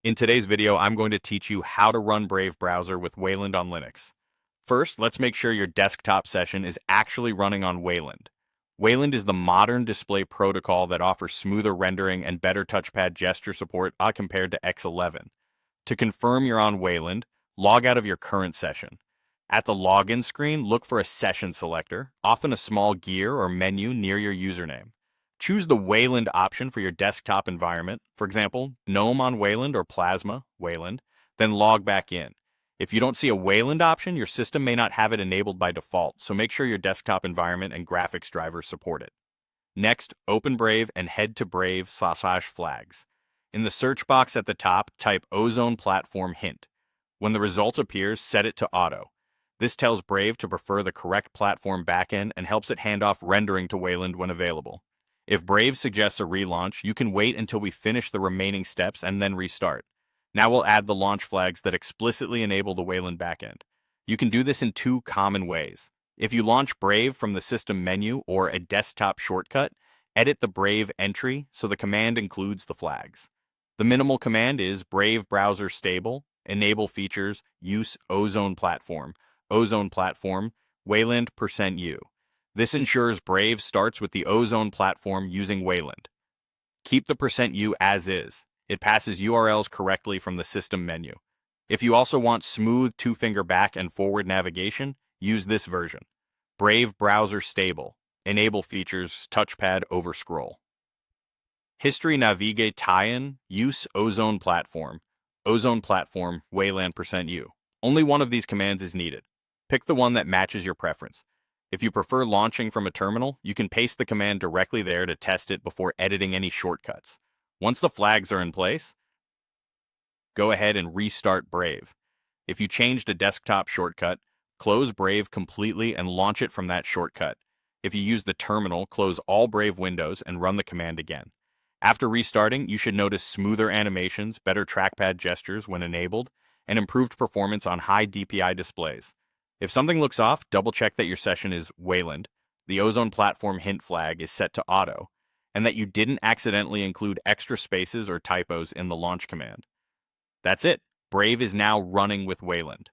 In today's video, I'm going to teach you how to run Brave browser with Wayland on Linux. First, let's make sure your desktop session is actually running on Wayland. Wayland is the modern display protocol that offers smoother rendering and better touchpad gesture support compared to X11. To confirm you're on Wayland, log out of your current session. At the login screen, look for a session selector, often a small gear or menu near your username. Choose the Wayland option for your desktop environment, for example, GNOME on Wayland or Plasma, Wayland, then log back in. If you don't see a Wayland option, your system may not have it enabled by default, so make sure your desktop environment and graphics drivers support it. Next, open Brave and head to Brave/flags. In the search box at the top, type Ozone Platform Hint. When the result appears, set it to Auto. This tells Brave to prefer the correct platform backend and helps it hand off rendering to Wayland when available. If Brave suggests a relaunch, you can wait until we finish the remaining steps and then restart. Now we'll add the launch flags that explicitly enable the Wayland backend. You can do this in two common ways. If you launch Brave from the system menu or a desktop shortcut, edit the Brave entry so the command includes the flags. The minimal command is Brave browser stable, enable features, use Ozone platform, Wayland %U. This ensures Brave starts with the Ozone platform using Wayland. Keep the %U as is. It passes URLs correctly from the system menu. If you also want smooth two-finger back and forward navigation, use this version. Brave browser stable. Enable features, touchpad over scroll. History navigate tie-in, use Ozone platform, Wayland %U. Only one of these commands is needed. Pick the one that matches your preference. If you prefer launching from a terminal, you can paste the command directly there to test it before editing any shortcuts. Once the flags are in place, go ahead and restart Brave. If you changed a desktop shortcut, close Brave completely and launch it from that shortcut. If you use the terminal, close all Brave windows and run the command again. After restarting, you should notice smoother animations, better trackpad gestures when enabled, and improved performance on high DPI displays. If something looks off, double-check that your session is Wayland, the Ozone platform hint flag is set to auto, and that you didn't accidentally include extra spaces or typos in the launch command. That's it. Brave is now running with Wayland.